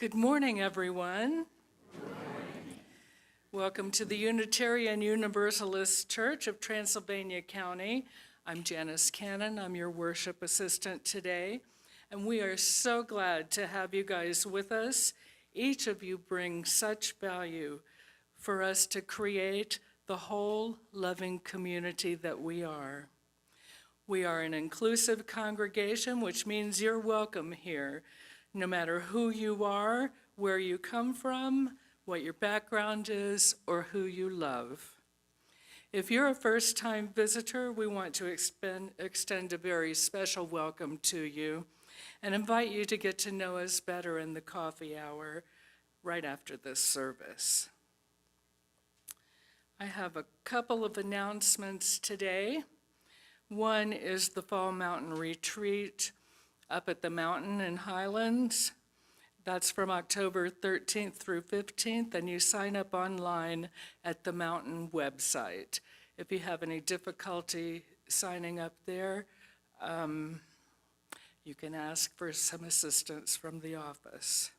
Good morning, everyone. Good morning. Welcome to the Unitarian Universalist Church of Transylvania County. I'm Janice Cannon. I'm your worship assistant today, and we are so glad to have you guys with us. Each of you bring such value for us to create the whole loving community that we are. We are an inclusive congregation, which means you're welcome here, no matter who you are, where you come from, what your background is, or who you love. If you're a first-time visitor, we want to extend a very special welcome to you and invite you to get to know us better in the coffee hour right after this service. I have a couple of announcements today. One is the Fall Mountain Retreat up at the mountain in Highlands. That's from October 13th through 15th, and you sign up online at the mountain website. If you have any difficulty signing up there, you can ask for some assistance from the office.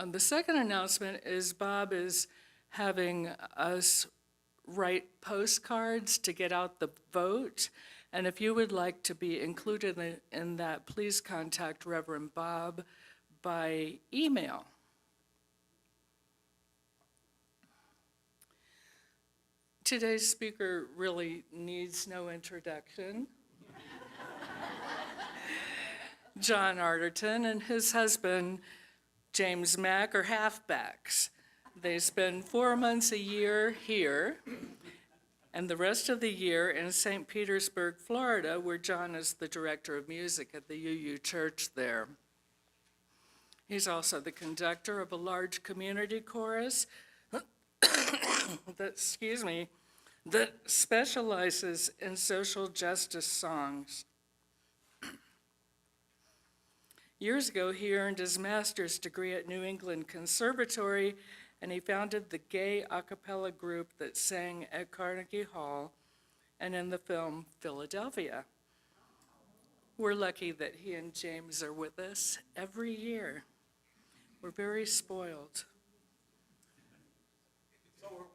The second announcement is Bob is having us write postcards to get out the vote. And if you would like to be included in that, please contact Reverend Bob by email. Today's speaker really needs no introduction. John Arterton and his husband, James Mack, are halfbacks. They spend 4 months a year here, and the rest of the year in St. Petersburg, Florida, where John is the director of music at the UU Church there. He's also the conductor of a large community chorus that specializes in social justice songs. Years ago, he earned his master's degree at New England Conservatory, and he founded the gay a cappella group that sang at Carnegie Hall and in the film Philadelphia. We're lucky that he and James are with us every year. We're very spoiled. So are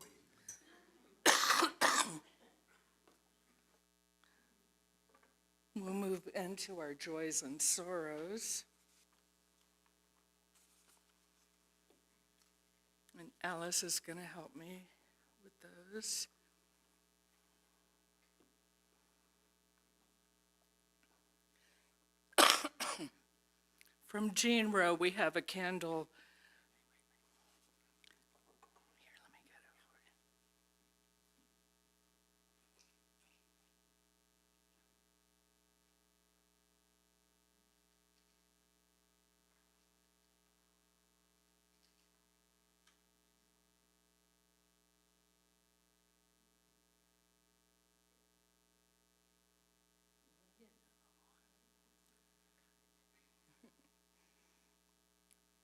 we. We'll move into our joys and sorrows. And Alice is going to help me with those. From Jean Rowe, we have a candle. Here, let me get it for you.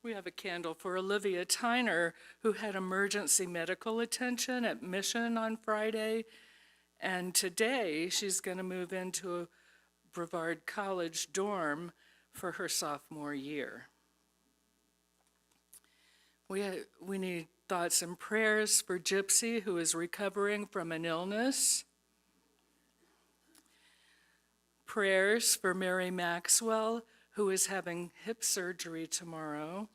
We have a candle for Olivia Tyner, who had emergency medical attention at Mission on Friday. And today, she's going to move into a Brevard College dorm for her sophomore year. We need thoughts and prayers for Gypsy, who is recovering from an illness. Prayers for Mary Maxwell, who is having hip surgery tomorrow.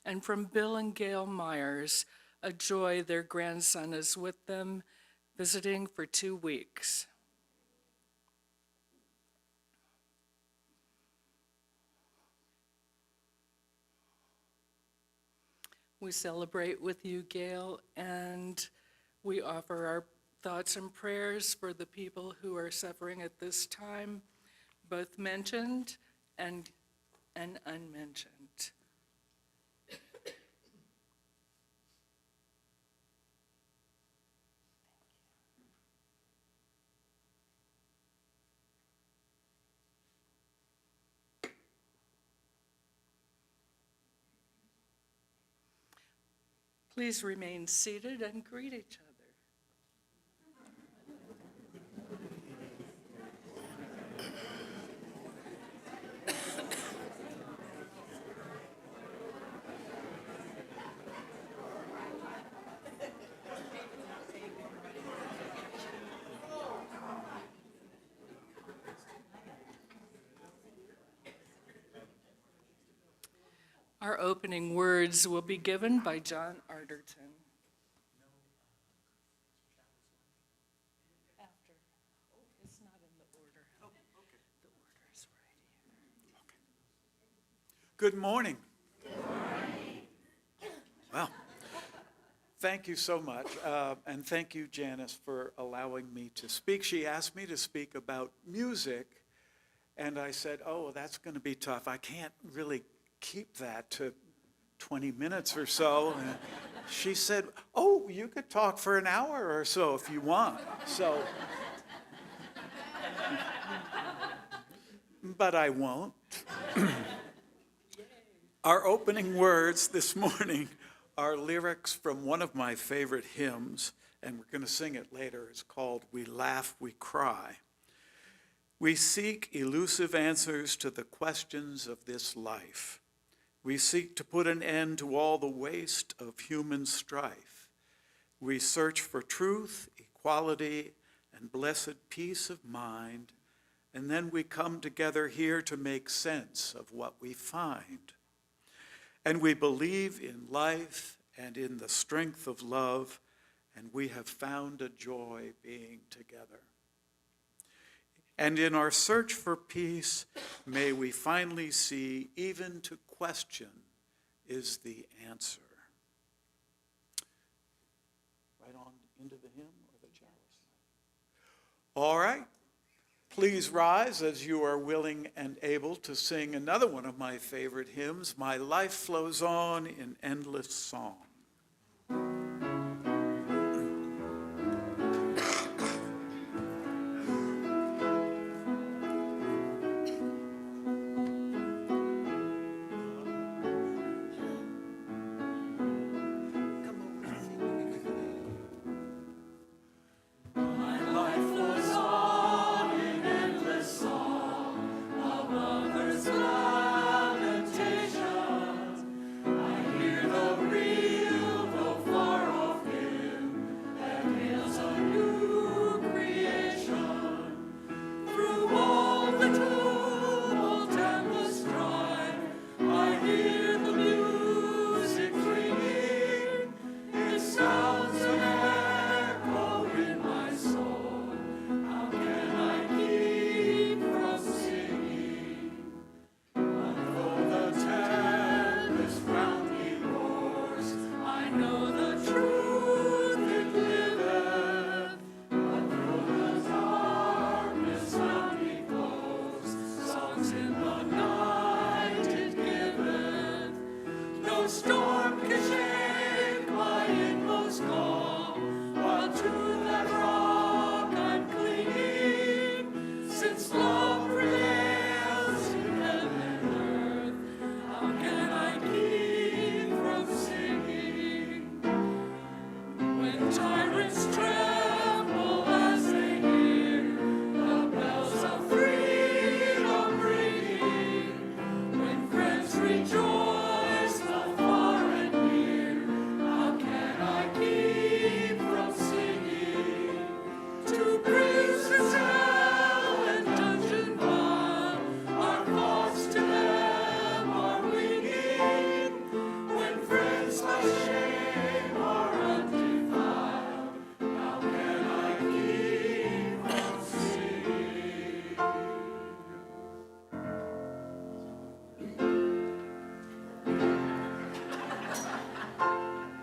And from Bill and Gail Myers, a joy their grandson is with them, visiting for 2 weeks. We celebrate with you, Gail, and we offer our thoughts and prayers for the people who are suffering at this time, both mentioned and unmentioned. Please remain seated and greet each other. Our opening words will be given by John Arterton. After. It's not in the order. The order is right here. Good morning. Well, thank you so much, and thank you, Janice, for allowing me to speak. She asked me to speak about music, and I said, oh, that's going to be tough. I can't really keep that to 20 minutes or so. And she said, oh, you could talk for an hour or so if you want. So, but I won't. Our opening words this morning are lyrics from one of my favorite hymns, and we're going to sing it later. It's called We Laugh, We Cry. We seek elusive answers to the questions of this life. We seek to put an end to all the waste of human strife. We search for truth, equality, and blessed peace of mind, and then we come together here to make sense of what we find. And we believe in life and in the strength of love, and we have found a joy being together. And in our search for peace, may we finally see even to question is the answer. Right on into the hymn or the chalice? All right. Please rise as you are willing and able to sing another one of my favorite hymns, My Life Flows On in Endless Song.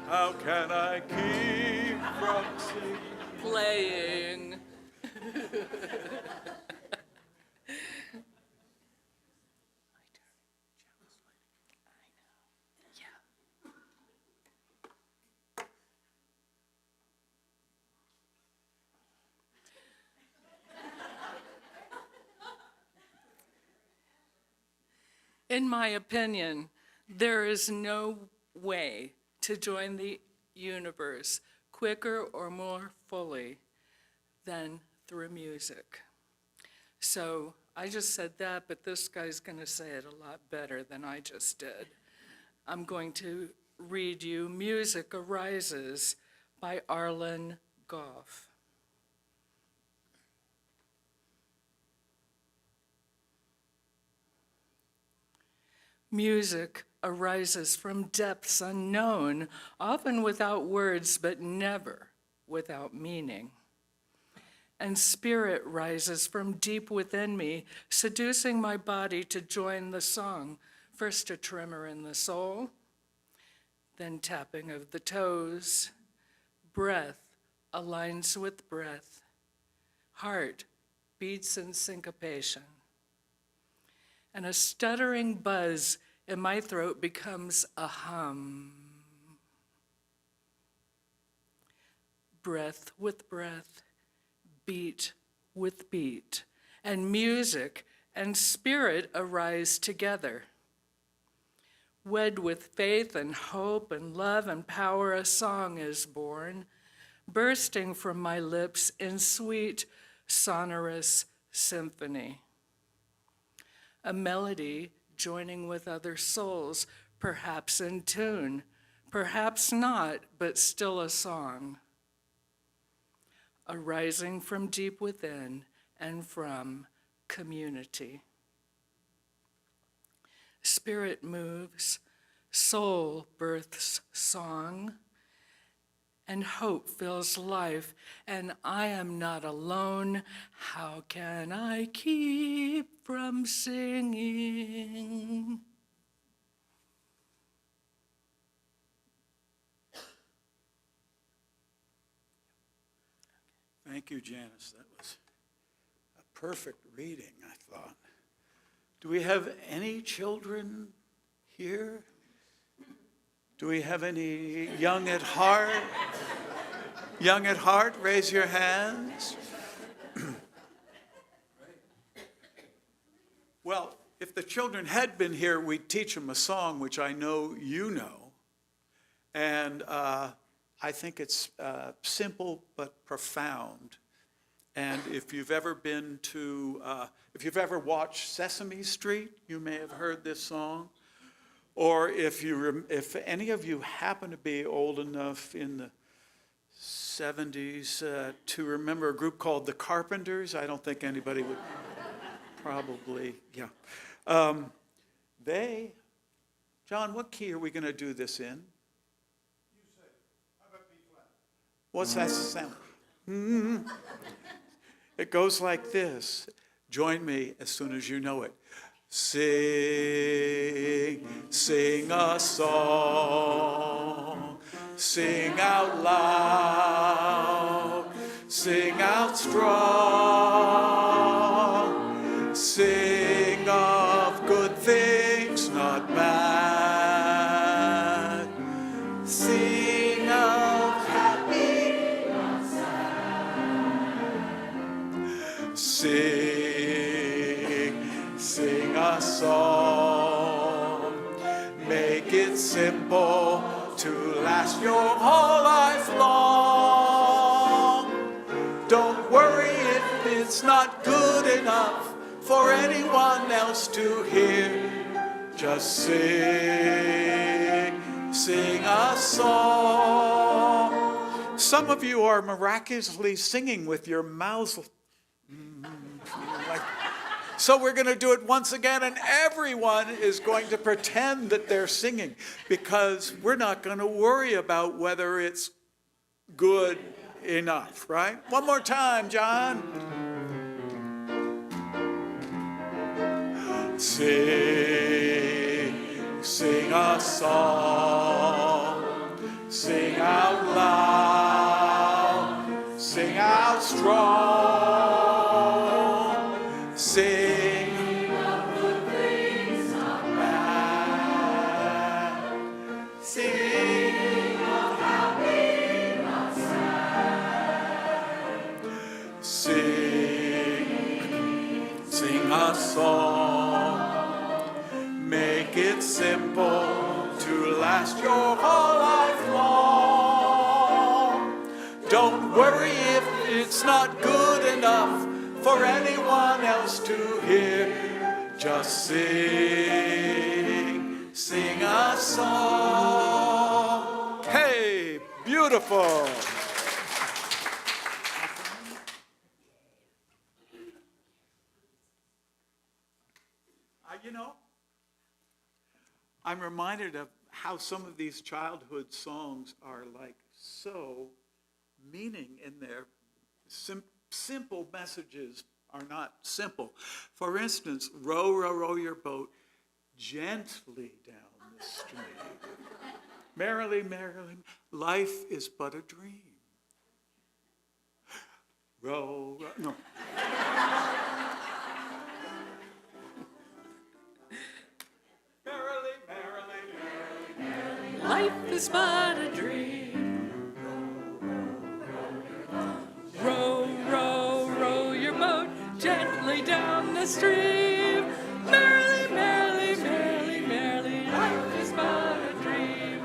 How can I keep from singing? Playing. In my opinion, there is no way to join the universe quicker or more fully than through music. So I just said that, but this guy's going to say it a lot better than I just did. I'm going to read you Music Arises by Arlen Goff. Music arises from depths unknown, often without words, but never without meaning. And spirit rises from deep within me, seducing my body to join the song. First a tremor in the soul, then tapping of the toes. Breath aligns with breath. Heart beats in syncopation. And a stuttering buzz in my throat becomes a hum. Breath with breath, beat with beat, and music and spirit arise together. Wed with faith and hope and love and power, a song is born, bursting from my lips in sweet, sonorous symphony. A melody joining with other souls, perhaps in tune, perhaps not, but still a song. Arising from deep within and from community. Spirit moves, soul births song, and hope fills life, and I am not alone. How can I keep from singing? Thank you, Janice. That was a perfect reading, I thought. Do we have any children here? Do we have any young at heart? Young at heart, raise your hands. Well, if the children had been here, we'd teach them a song, which I know you know. And I think it's simple but profound. And if you've ever been to, if you've ever watched Sesame Street, you may have heard this song. Or if any of you happen to be old enough in the 70s to remember a group called the Carpenters, I don't think anybody would probably, yeah. John, what key are we going to do this in? What's that sound? It goes like this. Join me as soon as you know it. Sing, sing a song, sing out loud, sing out strong, sing of good things, not bad, sing of happy, not sad, sing a song, make it simple to last your whole life long. Don't worry if it's not good enough for anyone else to hear. Just sing, sing a song. Some of you are miraculously singing with your mouths like. So we're going to do it once again, and everyone is going to pretend that they're singing, because we're not going to worry about whether it's good enough, right? One more time, John. Sing, sing a song, sing out loud, sing out strong, sing of good things, not bad, sing of happy, not sad, sing a song, make it simple to last your whole life long. Don't worry if it's not good enough for anyone else to hear. Just sing, sing a song. Hey, beautiful. You know, I'm reminded of how some of these childhood songs are like so meaning in their simple messages are not simple. For instance, row, row, row your boat gently down the stream. Merrily, merrily, life is but a dream. Row, row, no. Merrily, merrily, merrily. Life is but a dream. Row, row, row your boat gently down the stream. Merrily, merrily, merrily, merrily, life is but a dream.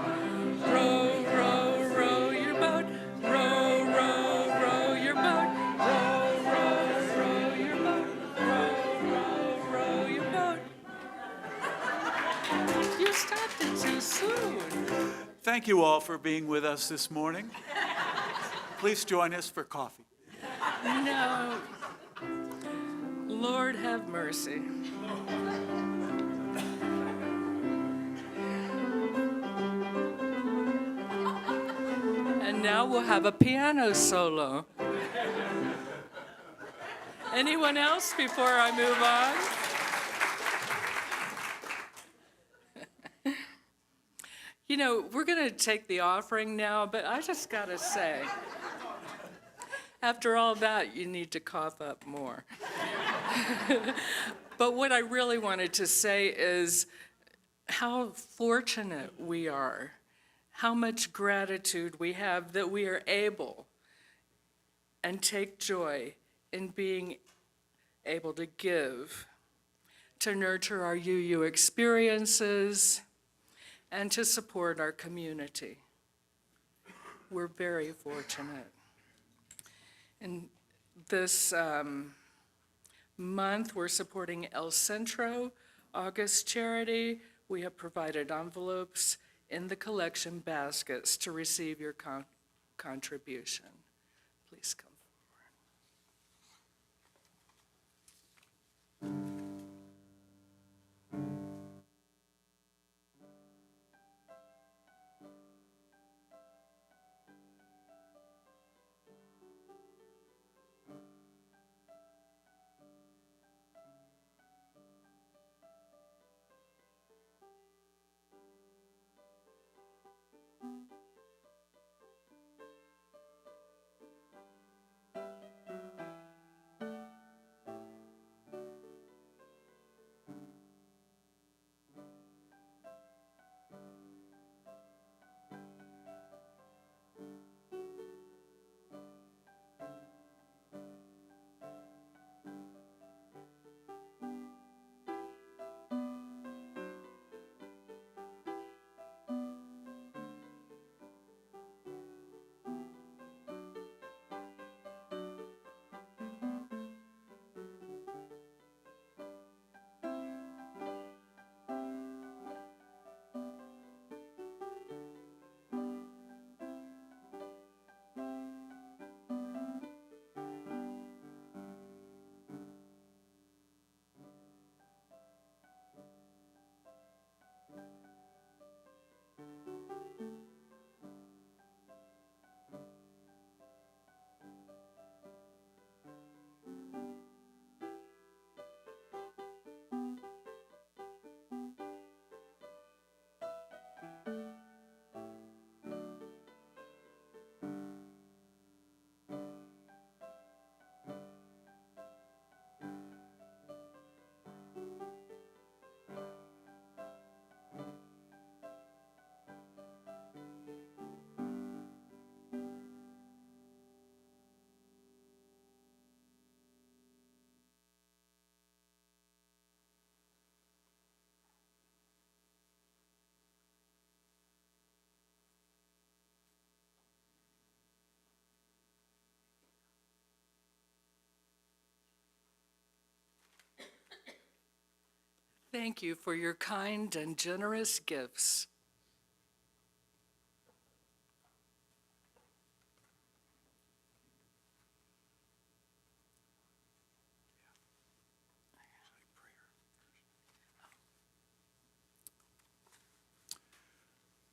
Row, row, row your boat. Row, row, row your boat. Row, row, row your boat. Row, row, row your boat. You stopped it too soon. Thank you all for being with us this morning. Please join us for coffee. No. Lord have mercy. And now we'll have a piano solo. Anyone else before I move on? You know, we're going to take the offering now, but I just got to say, after all that, you need to cough up more. But what I really wanted to say is how fortunate we are, how much gratitude we have that we are able and take joy in being able to give, to nurture our UU experiences, and to support our community. We're very fortunate. In this month, we're supporting El Centro August Charity. We have provided envelopes in the collection baskets to receive your contribution. Please come forward. Thank you for your kind and generous gifts.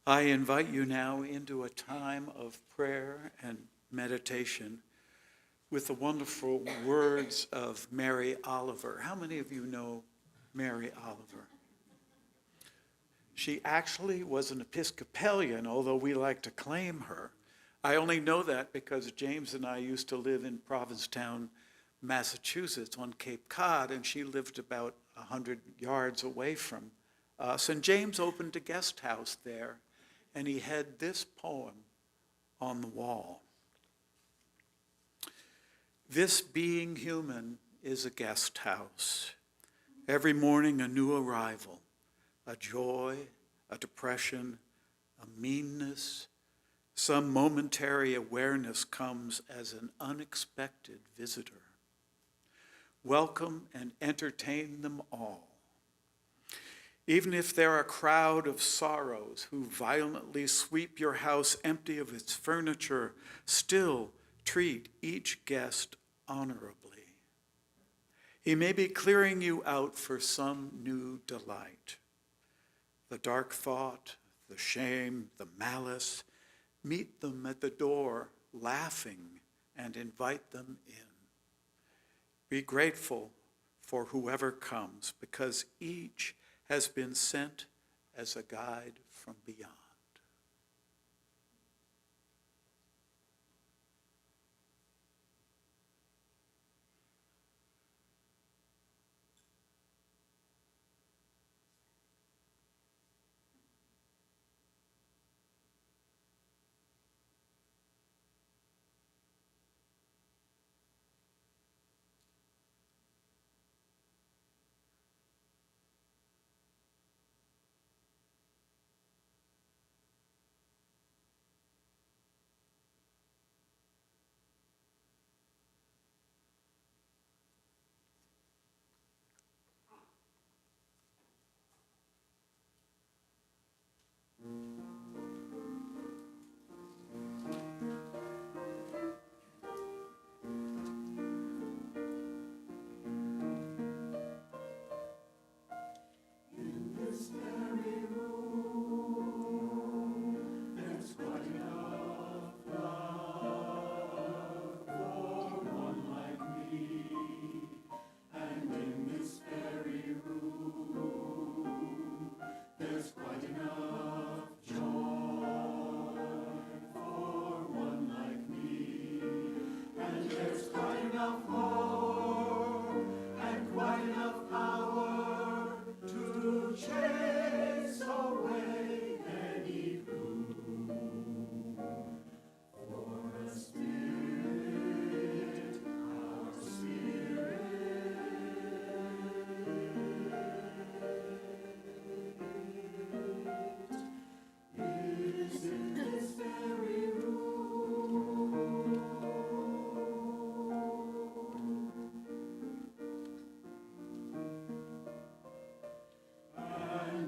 I invite you now into a time of prayer and meditation with the wonderful words of Mary Oliver. How many of you know Mary Oliver? She actually was an Episcopalian, although we like to claim her. I only know that because James and I used to live in Provincetown, Massachusetts on Cape Cod, and she lived about 100 yards away from us. And James opened a guest house there, and he had this poem on the wall. This being human is a guest house. Every morning a new arrival, a joy, a depression, a meanness, some momentary awareness comes as an unexpected visitor. Welcome and entertain them all. Even if they're a crowd of sorrows who violently sweep your house empty of its furniture, still treat each guest honorably. He may be clearing you out for some new delight. The dark thought, the shame, the malice, meet them at the door, laughing, and invite them in. Be grateful for whoever comes, because each has been sent as a guide from beyond. And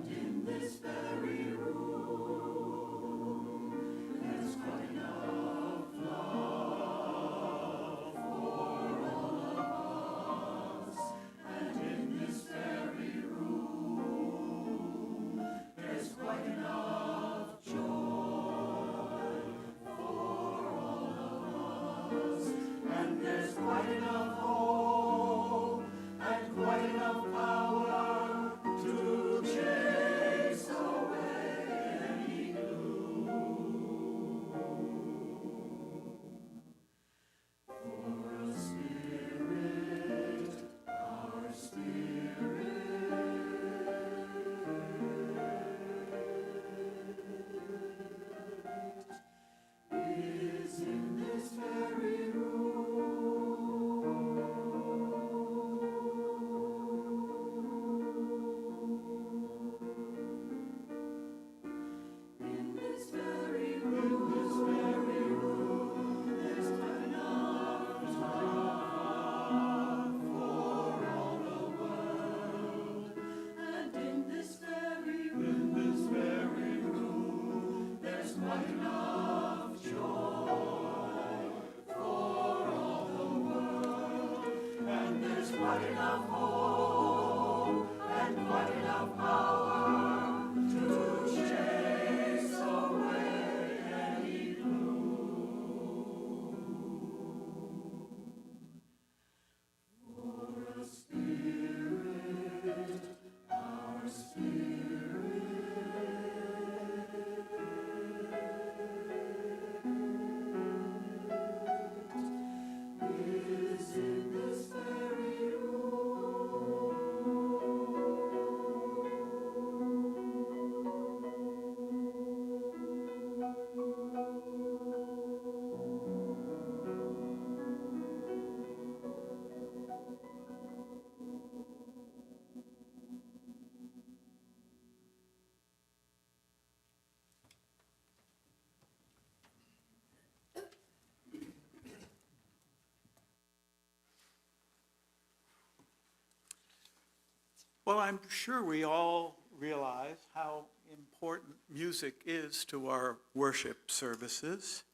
Well, I'm sure we all realize how important music is to our worship services.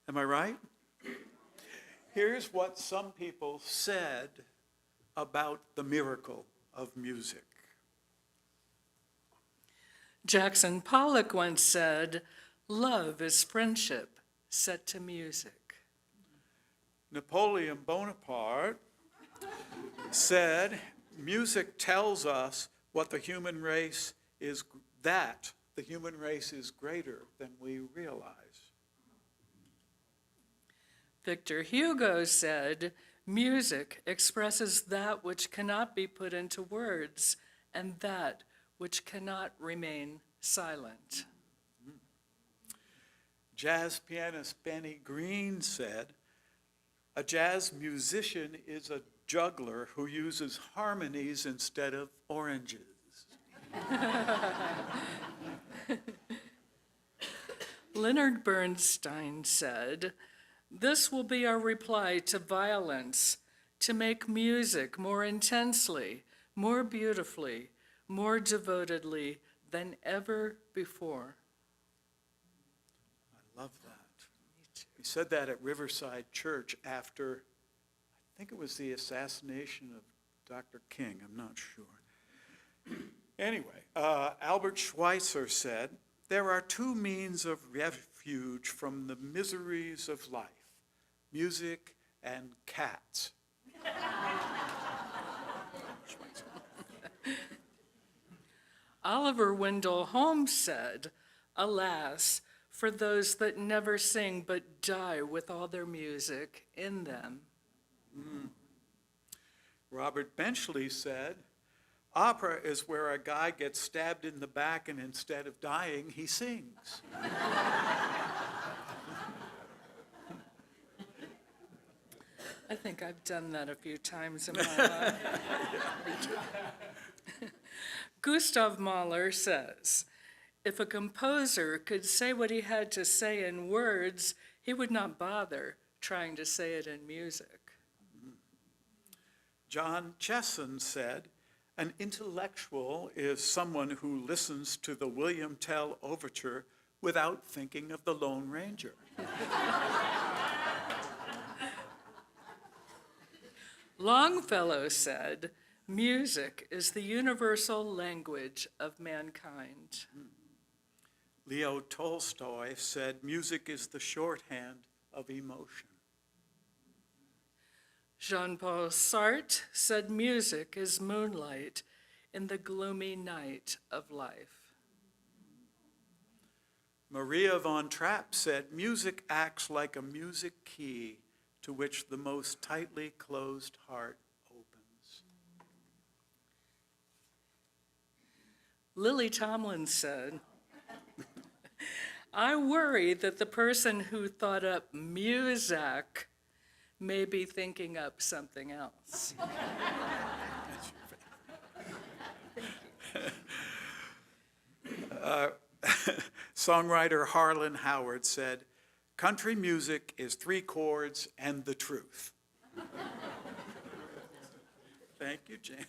Am I right? Here's what some people said about the miracle of music. Jackson Pollock once said, "Love is friendship set to music." Napoleon Bonaparte said, music tells us what the human race is, that the human race is greater than we realize. Victor Hugo said, "Music expresses that which cannot be put into words and that which cannot remain silent." Jazz pianist Benny Green said, "A jazz musician is a juggler who uses harmonies instead of oranges." Leonard Bernstein said, "This will be our reply to violence, to make music more intensely, more beautifully, more devotedly than ever before." I love that. He said that at Riverside Church after, I think it was the assassination of Dr. King, I'm not sure. Anyway, Albert Schweitzer said, "There are two means of refuge from the miseries of life, music and cats." Oliver Wendell Holmes said, "Alas, for those that never sing but die with all their music in them." Robert Benchley said, "Opera is where a guy gets stabbed in the back and instead of dying, he sings." I think I've done that a few times in my life. Gustav Mahler says, "If a composer could say what he had to say in words, he would not bother trying to say it in music." John Chesson said, "An intellectual is someone who listens to the William Tell Overture without thinking of the Lone Ranger." Longfellow said, "Music is the universal language of mankind." Leo Tolstoy said, "Music is the shorthand of emotion." Jean-Paul Sartre said, "Music is moonlight in the gloomy night of life." Maria von Trapp said, "Music acts like a music key to which the most tightly closed heart opens." Lily Tomlin said, "I worry that the person who thought up music may be thinking up something else." Songwriter Harlan Howard said, "Country music is 3 chords and the truth." Thank you, Janice.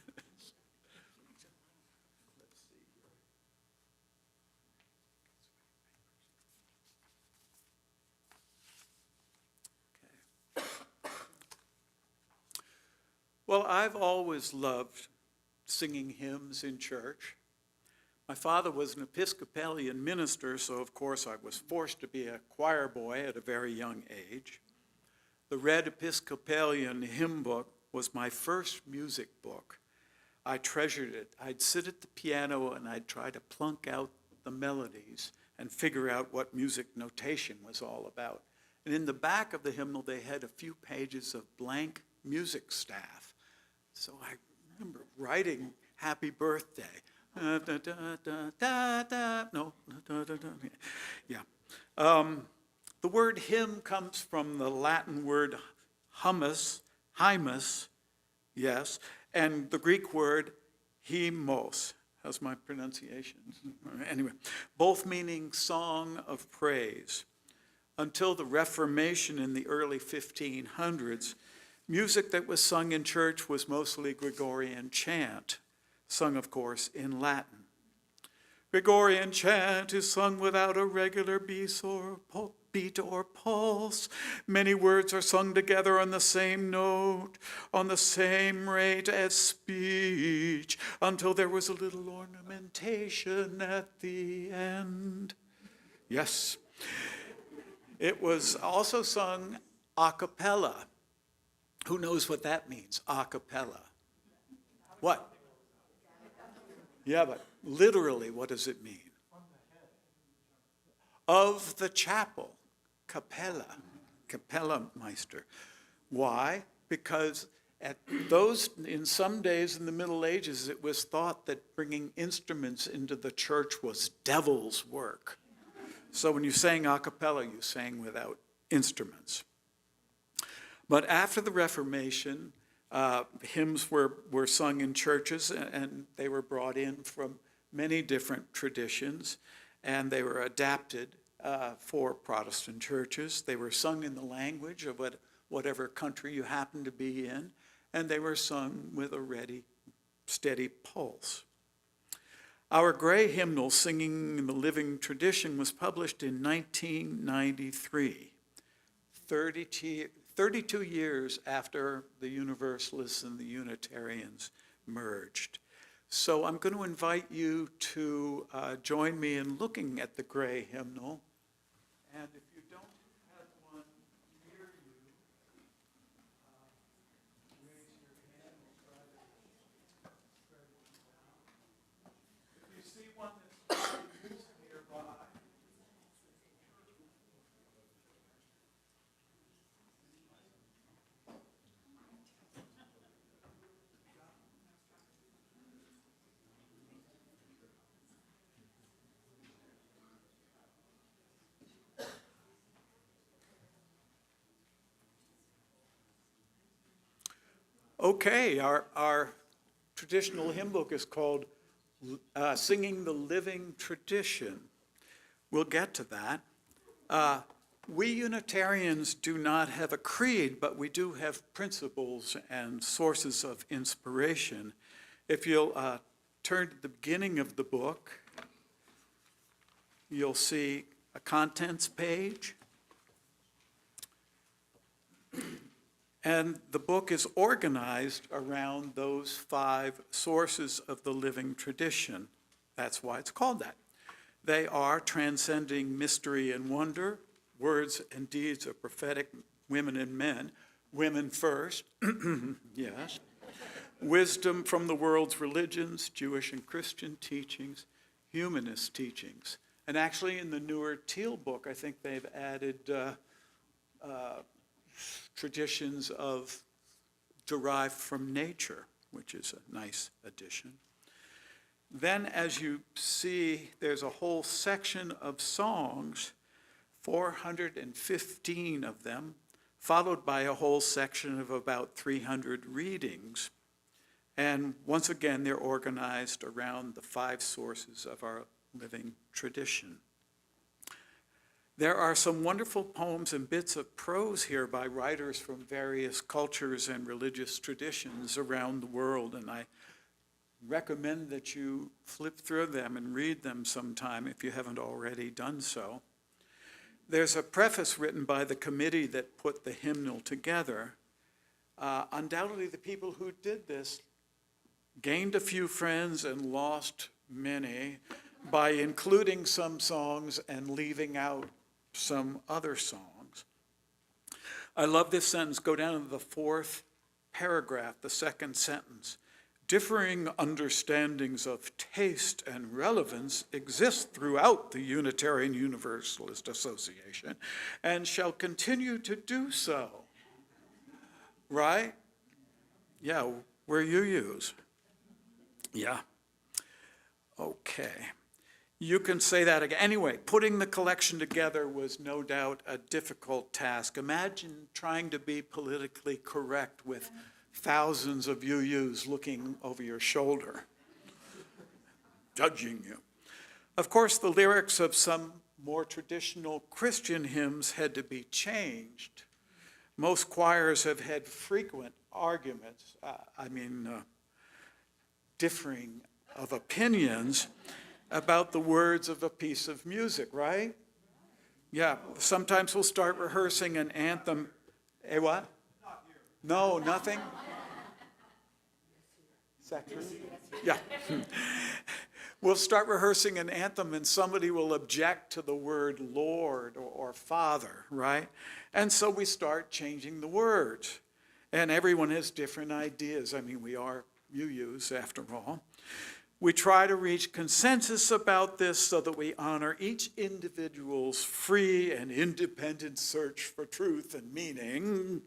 Well, I've always loved singing hymns in church. My father was an Episcopalian minister, so of course I was forced to be a choir boy at a very young age. The Red Episcopalian hymn book was my first music book. I treasured it. I'd sit at the piano and I'd try to plunk out the melodies and figure out what music notation was all about. And in the back of the hymnal, they had a few pages of blank music staff. So I remember writing "Happy Birthday." No, yeah. The word hymn comes from the Latin word hymus, yes, and the Greek word hymos. How's my pronunciation? Anyway, both meaning song of praise. Until the Reformation in the early 1500s, music that was sung in church was mostly Gregorian chant. sung, of course, in Latin. Gregorian chant is sung without a regular beat or pulse. Many words are sung together on the same note, on the same rate as speech, until there was a little ornamentation at the end. Yes. It was also sung a cappella. Who knows what that means, a cappella? What? Yeah, but literally, what does it mean? Of the chapel, cappella, Kapellmeister. Why? Because in some days in the Middle Ages, it was thought that bringing instruments into the church was devil's work. So when you sang a cappella, you sang without instruments. But after the Reformation, hymns were sung in churches, and they were brought in from many different traditions, and they were adapted for Protestant churches. They were sung in the language of whatever country you happened to be in, and they were sung with a ready, steady pulse. Our gray hymnal, Singing in the Living Tradition, was published in 1993, 32 years after the Universalists and the Unitarians merged. So I'm going to invite you to join me in looking at the gray hymnal. And if you don't have one near you, raise your hand. We'll try to spread one down. If you see one that's used nearby, okay, our traditional hymn book is called Singing the Living Tradition. We'll get to that. We Unitarians do not have a creed, but we do have principles and sources of inspiration. If you'll turn to the beginning of the book, you'll see a contents page. And the book is organized around those 5 sources of the living tradition. That's why it's called that. They are transcending mystery and wonder, words and deeds of prophetic women and men, women first, yes, wisdom from the world's religions, Jewish and Christian teachings, humanist teachings. And actually in the newer Teal book, I think they've added traditions derived from nature, which is a nice addition. Then, as you see, there's a whole section of songs, 415 of them, followed by a whole section of about 300 readings. And once again, they're organized around the 5 sources of our living tradition. There are some wonderful poems and bits of prose here by writers from various cultures and religious traditions around the world, and I recommend that you flip through them and read them sometime if you haven't already done so. There's a preface written by the committee that put the hymnal together. Undoubtedly, the people who did this gained a few friends and lost many by including some songs and leaving out some other songs. I love this sentence. Go down to the 4th paragraph, the 2nd sentence. Differing understandings of taste and relevance exist throughout the Unitarian Universalist Association and shall continue to do so. Right? Yeah, we're UUs. Yeah. Okay. You can say that again. Anyway, putting the collection together was no doubt a difficult task. Imagine trying to be politically correct with thousands of UUs looking over your shoulder, judging you. Of course, the lyrics of some more traditional Christian hymns had to be changed. Most choirs have had frequent arguments. differing of opinions about the words of a piece of music, right? Yeah, sometimes we'll start rehearsing an anthem. Eh, what? No, nothing? Is that true? Yeah. We'll start rehearsing an anthem and somebody will object to the word Lord or Father, right? And so we start changing the words. And everyone has different ideas. I mean, we are UUs after all. We try to reach consensus about this so that we honor each individual's free and independent search for truth and meaning.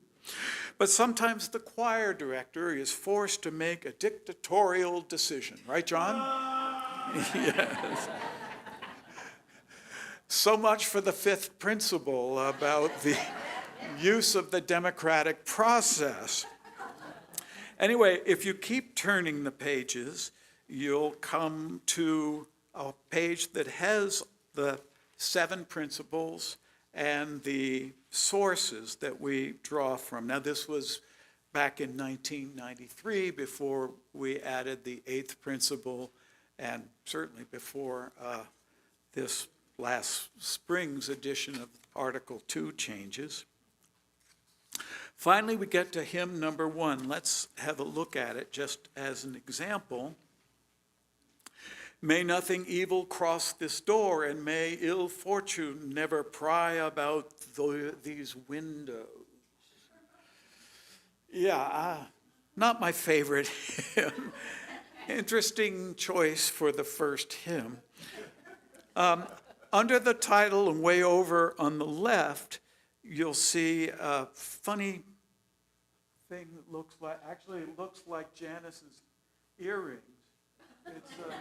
But sometimes the choir director is forced to make a dictatorial decision. Right, John? Yes. So much for the fifth principle about the use of the democratic process. Anyway, if you keep turning the pages, you'll come to a page that has the 7 principles and the sources that we draw from. Now, this was back in 1993, before we added the 8th principle, and certainly before this last spring's edition of Article 2 changes. Finally, we get to hymn number 1. Let's have a look at it just as an example. May nothing evil cross this door, and may ill fortune never pry about these windows. Yeah, not my favorite hymn. Interesting choice for the first hymn. Under the title and way over on the left, you'll see a funny thing that looks like Janice's earrings. It's a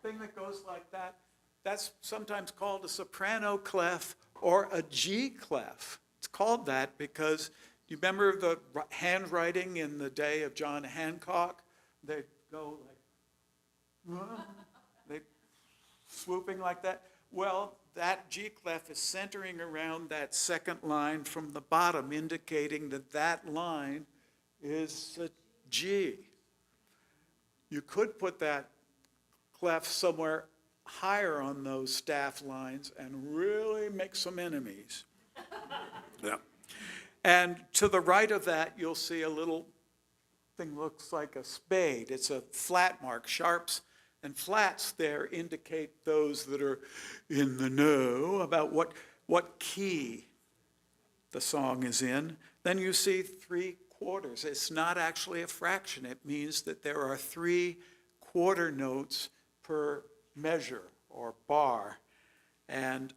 thing that goes like that. That's sometimes called a soprano clef or a G clef. It's called that because you remember the handwriting in the day of John Hancock? They'd go like, they swooping like that. Well, that G clef is centering around that second line from the bottom, indicating that that line is a G. You could put that clef somewhere higher on those staff lines and really make some enemies. Yeah. And to the right of that, you'll see a little thing looks like a spade. It's a flat mark. Sharps and flats there indicate those that are in the know about what key the song is in. Then you see 3/4. It's not actually a fraction. It means that there are 3 quarter notes per measure or bar. And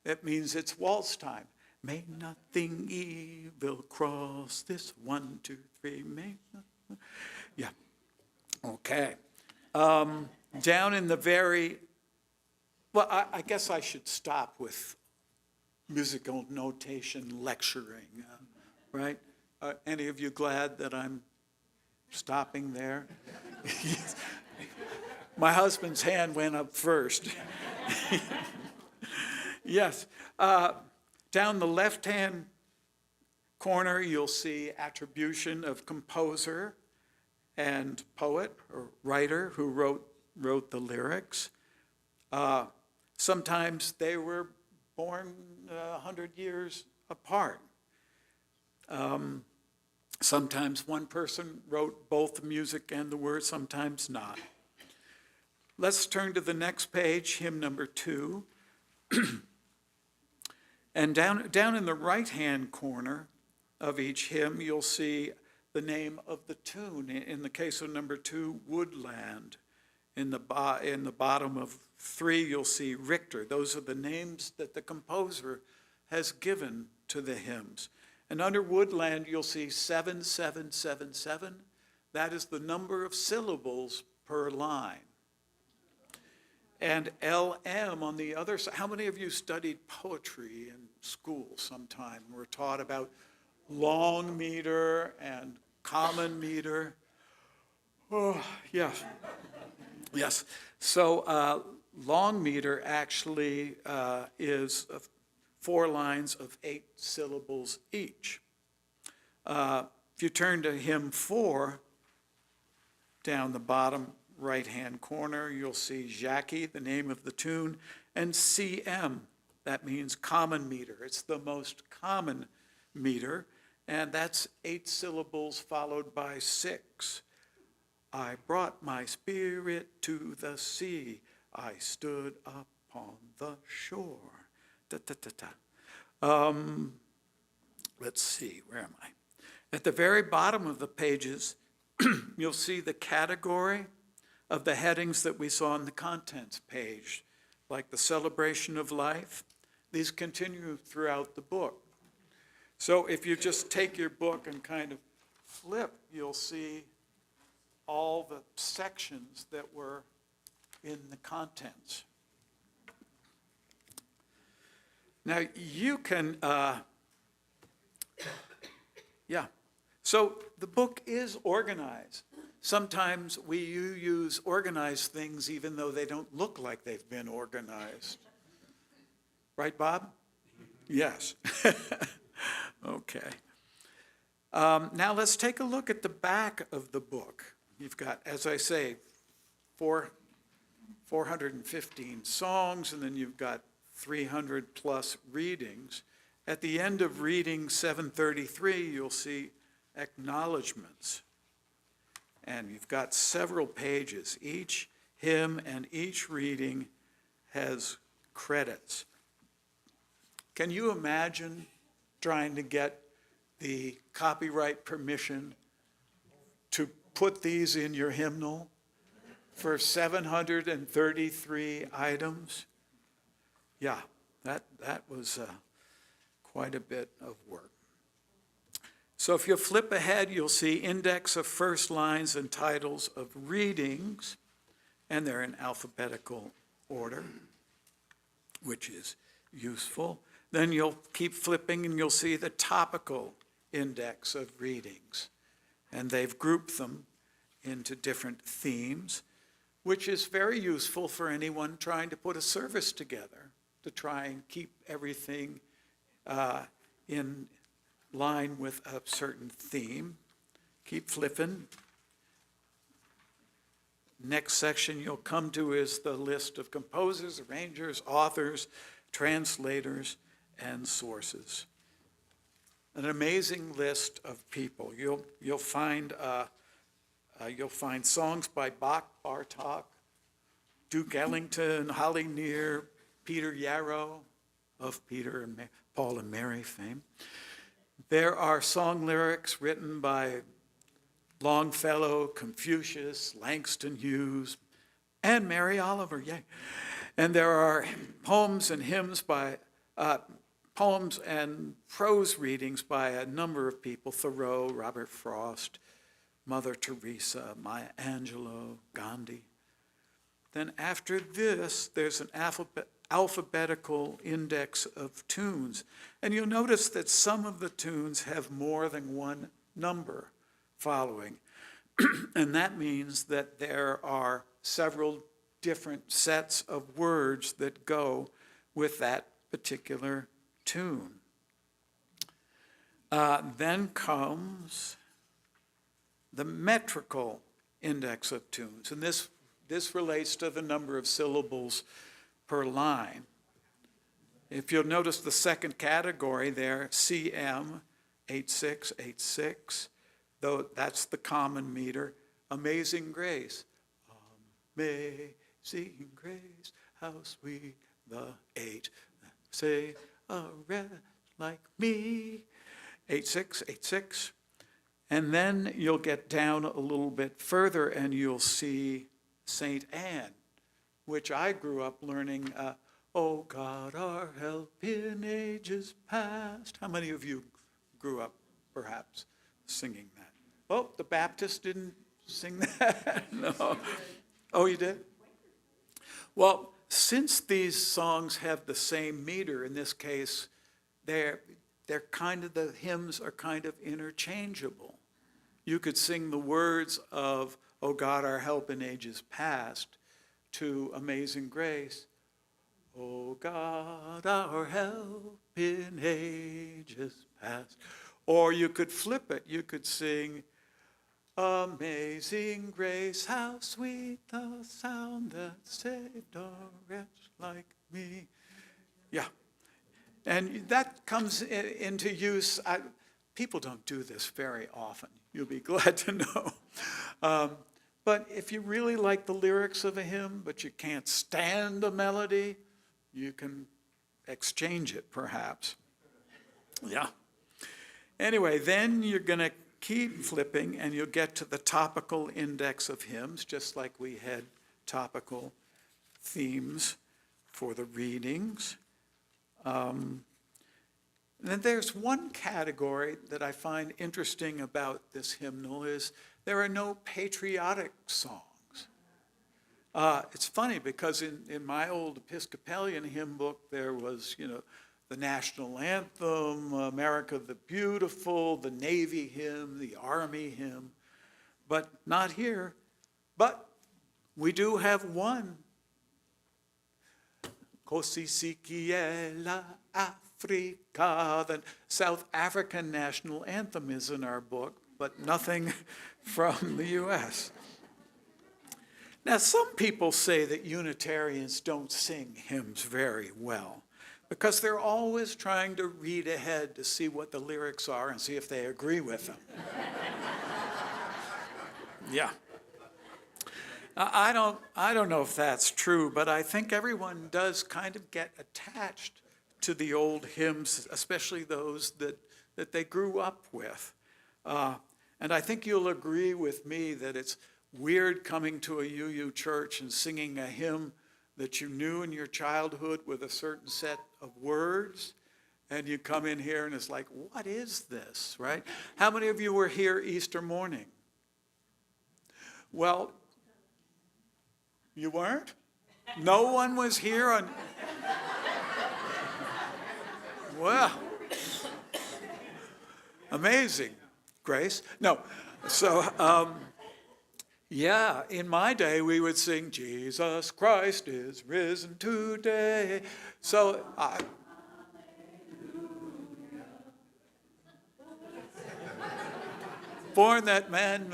it means it's waltz time. May nothing evil cross this 1, 2, 3. May nothing. Yeah. Okay. Down in the very, well, I guess I should stop with musical notation lecturing, right? Any of you glad that I'm stopping there? Yes. My husband's hand went up first. Yes. Down the left-hand corner, you'll see attribution of composer and poet or writer who wrote the lyrics. Sometimes they were born 100 years apart. Sometimes one person wrote both the music and the words, sometimes not. Let's turn to the next page, hymn number 2. And down in the right-hand corner of each hymn, you'll see the name of the tune. In the case of number 2, Woodland. In the bottom of 3, you'll see Richter. Those are the names that the composer has given to the hymns. And under Woodland, you'll see 7777. That is the number of syllables per line. And LM on the other side. How many of you studied poetry in school sometime? We're taught about long meter and common meter. Oh, yes. Yes. So long meter actually is 4 lines of 8 syllables each. If you turn to hymn 4, down the bottom right-hand corner, you'll see Jackie, the name of the tune, and CM, that means common meter. It's the most common meter, and that's 8 syllables followed by 6. I brought my spirit to the sea. I stood upon the shore. Da, da, da, da. Let's see, where am I? At the very bottom of the pages, you'll see the category of the headings that we saw on the contents page, like the celebration of life. These continue throughout the book. So if you just take your book and kind of flip, you'll see all the sections that were in the contents. Now you can, so the book is organized. Sometimes we use organized things even though they don't look like they've been organized. Right, Bob? Yes. Okay. Now let's take a look at the back of the book. You've got, as I say, 415 songs, and then you've got 300 plus readings. At the end of reading 733, you'll see acknowledgments. And you've got several pages. Each hymn and each reading has credits. Can you imagine trying to get the copyright permission to put these in your hymnal for 733 items? Yeah, that was quite a bit of work. So if you flip ahead, you'll see index of first lines and titles of readings, and they're in alphabetical order, which is useful. Then you'll keep flipping and you'll see the topical index of readings. And they've grouped them into different themes, which is very useful for anyone trying to put a service together, to try and keep everything in line with a certain theme. Keep flipping. Next section you'll come to is the list of composers, arrangers, authors, translators, and sources. An amazing list of people. You'll find songs by Bach, Bartók, Duke Ellington, Holly Near, Peter Yarrow of Peter and Paul and Mary fame. There are song lyrics written by Longfellow, Confucius, Langston Hughes, and Mary Oliver. Yay! And there are poems and hymns by poems and prose readings by a number of people: Thoreau, Robert Frost, Mother Teresa, Maya Angelou, Gandhi. Then after this, there's an alphabetical index of tunes. And you'll notice that some of the tunes have more than one number following. And that means that there are several different sets of words that go with that particular tune. Then comes the metrical index of tunes. And this relates to the number of syllables per line. If you'll notice the second category there, CM 8686, though that's the common meter. Amazing Grace. Amazing Grace, how sweet the eight. Say a wretch like me. 8686. And then you'll get down a little bit further and you'll see Saint Anne, which I grew up learning, Oh God, our help in ages past. How many of you grew up perhaps singing that? Oh, the Baptist didn't sing that? No. Oh, you did? Well, since these songs have the same meter, in this case, the hymns are kind of interchangeable. You could sing the words of Oh God, our help in ages past to Amazing Grace. Oh God, our help in ages past. Or you could flip it. You could sing Amazing grace, how sweet the sound that saved a wretch like me. Yeah, and that comes into use. People don't do this very often. You'll be glad to know. But if you really like the lyrics of a hymn, but you can't stand the melody, you can exchange it, perhaps. Yeah. Anyway, then you're going to keep flipping, and you'll get to the topical index of hymns, just like we had topical themes for the readings. Then there's one category that I find interesting about this hymnal is there are no patriotic songs. It's funny because in my old Episcopalian hymn book, there was, the national anthem, America the Beautiful, the Navy hymn, the Army hymn, but not here. But we do have one. Così si chiela Africa. The South African national anthem is in our book, but nothing from the U.S. Now, some people say that Unitarians don't sing hymns very well because they're always trying to read ahead to see what the lyrics are and see if they agree with them. Yeah. I don't know if that's true, but I think everyone does kind of get attached to the old hymns, especially those that they grew up with. And I think you'll agree with me that it's weird coming to a UU church and singing a hymn that you knew in your childhood with a certain set of words, and you come in here and it's like, what is this, right? How many of you were here Easter morning? Well, you weren't? No one was here on... Well, amazing, Grace. No, so, yeah, in my day we would sing, Jesus Christ is risen today. So, born that man,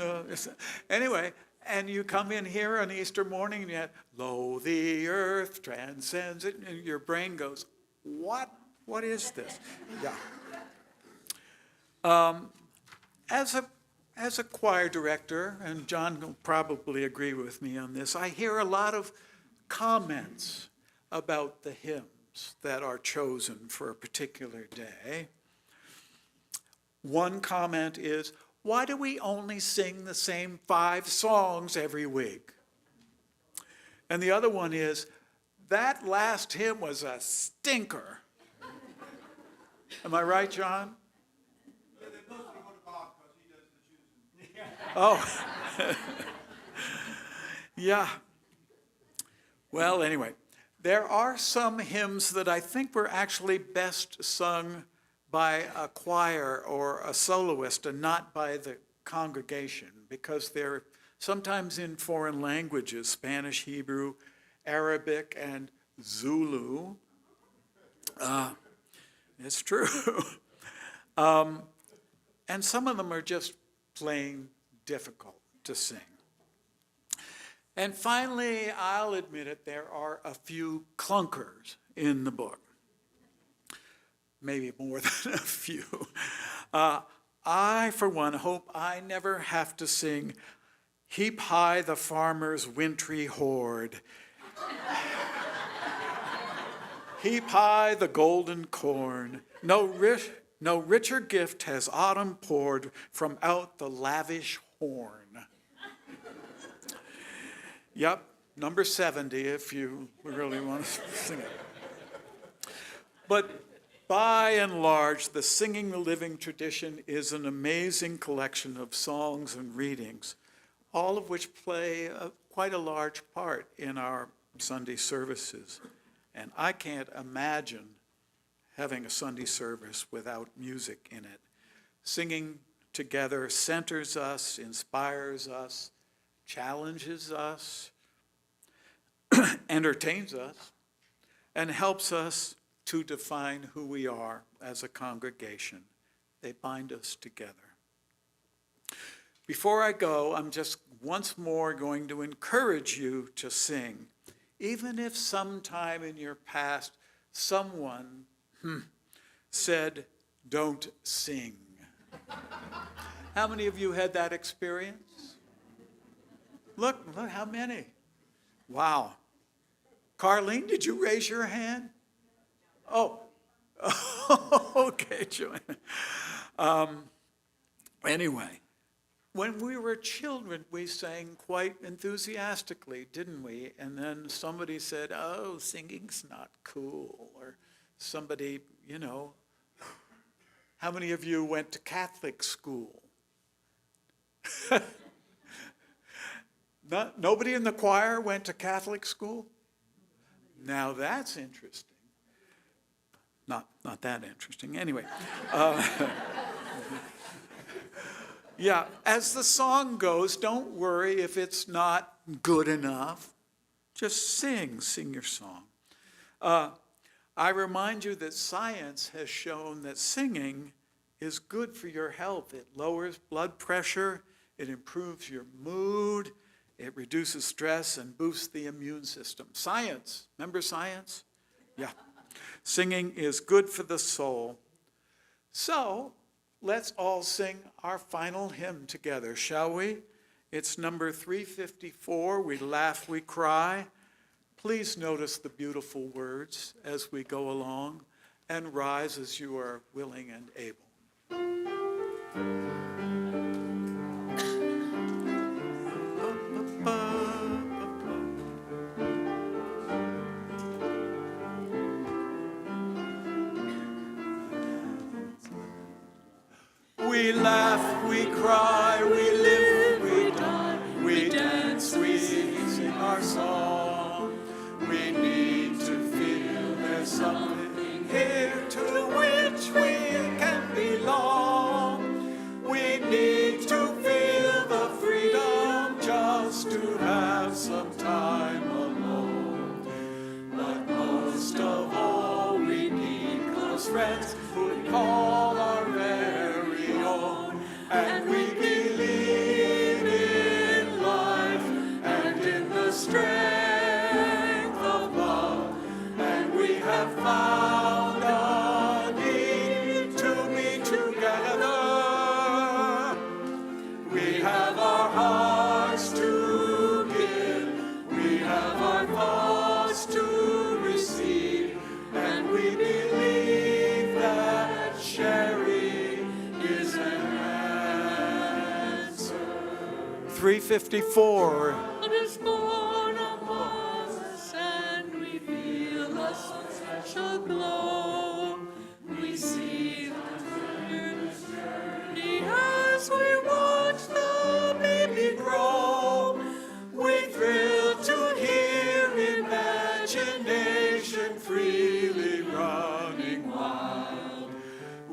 anyway, and you come in here on Easter morning and you have, lo, the earth transcends it, and your brain goes, what? What is this? Yeah. As a choir director, and John will probably agree with me on this, I hear a lot of comments about the hymns that are chosen for a particular day. One comment is, why do we only sing the same 5 songs every week? And the other one is, that last hymn was a stinker. Am I right, John? Oh, yeah. Well, anyway, there are some hymns that I think were actually best sung by a choir or a soloist and not by the congregation, because they're sometimes in foreign languages, Spanish, Hebrew, Arabic, and Zulu. It's true. And some of them are just plain difficult to sing. And finally, I'll admit it, there are a few clunkers in the book. Maybe more than a few. I, for one, hope I never have to sing Heap High the Farmer's Wintry Hoard. Heap high the golden corn. No richer gift has autumn poured from out the lavish horn. Yep, number 70 if you really want to sing it. But by and large, the Singing the Living tradition is an amazing collection of songs and readings, all of which play quite a large part in our Sunday services. And I can't imagine having a Sunday service without music in it. Singing together centers us, inspires us, challenges us, entertains us, and helps us to define who we are as a congregation. They bind us together. Before I go, I'm just once more going to encourage you to sing, even if sometime in your past someone said, "Don't sing." How many of you had that experience? Look how many. Wow. Carlene, did you raise your hand? Oh, okay, Joanna. Anyway, when we were children, we sang quite enthusiastically, didn't we? And then somebody said, "Oh, singing's not cool," or somebody, How many of you went to Catholic school? Nobody in the choir went to Catholic school? Now that's interesting. Not that interesting. Anyway. Yeah, as the song goes, don't worry if it's not good enough. Just sing your song. I remind you that science has shown that singing is good for your health. It lowers blood pressure, it improves your mood, it reduces stress and boosts the immune system. Science, remember science? Yeah. Singing is good for the soul. So, let's all sing our final hymn together, shall we? It's number 354, We Laugh, We Cry. Please notice the beautiful words as we go along, and rise as you are willing and able. We laugh, we cry, we live, we die, we dance, we sing our song. We need to feel there's something here to which we can belong. We need to feel the freedom just to have some time alone. But most of all, we need close friends who call our very own. And we believe in life and in the strength of love. And we have found a need to be together. We have our hearts to give. We have our thoughts to receive. And we believe that sharing is an answer. 354. God is born among us, and we feel a special glow. We see the journey as we watch the baby grow. We thrill to hear imagination freely running wild.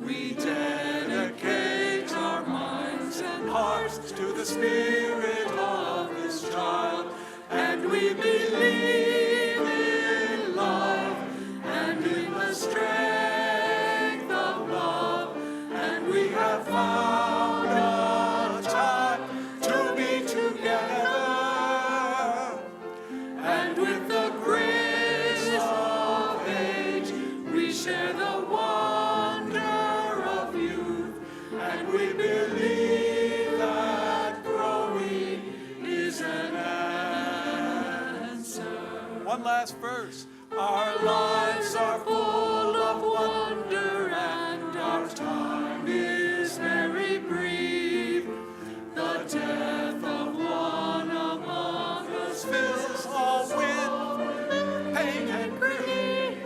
We dedicate our minds and hearts to the spirit of this child, and we believe in love and in the strength of love, and we have found a time to be together, and with the grace of age we share the wonder of youth, and we believe that growing is an answer. One last verse. Our lives are full of wonder, and our time is very brief. The death of one among us fills all with pain and grief.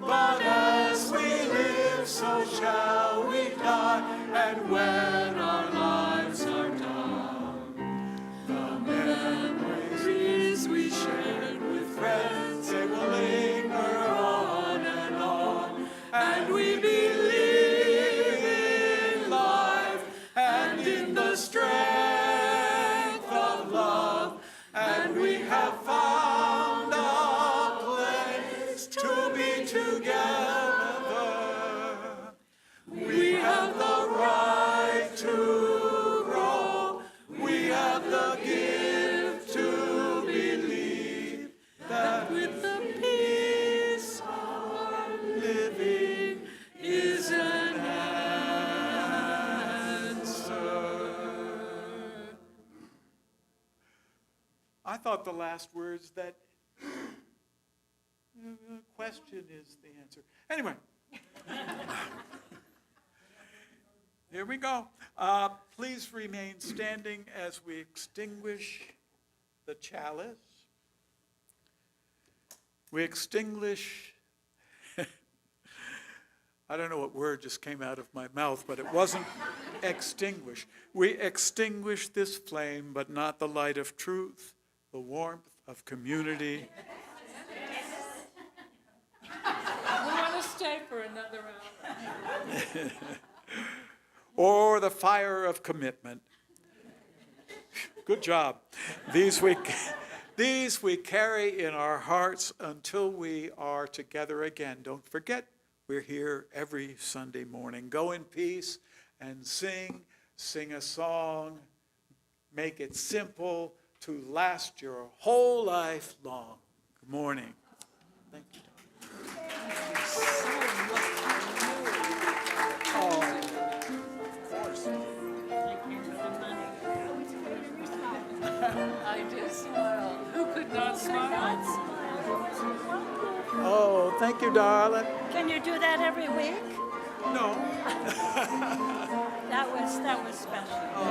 But as we live, so shall we die, and when our lives are done, the memories we shared with friends, they will linger on, and we believe in life and in the strength of love, and we have found a place to be together. We have the right to grow, about the last words that question is the answer. Anyway. Here we go. Please remain standing as we extinguish the chalice. We extinguish, I don't know what word just came out of my mouth, but it wasn't extinguish. We extinguish this flame, but not the light of truth, the warmth of community. We want to stay for another hour. Or the fire of commitment. Good job. These we carry in our hearts until we are together again. Don't forget, we're here every Sunday morning. Go in peace and sing a song. Make it simple to last your whole life long. Good morning. Thank you. I did smile. Who could not smile? Oh, thank you, darling. Can you do that every week? No. That was special. Oh,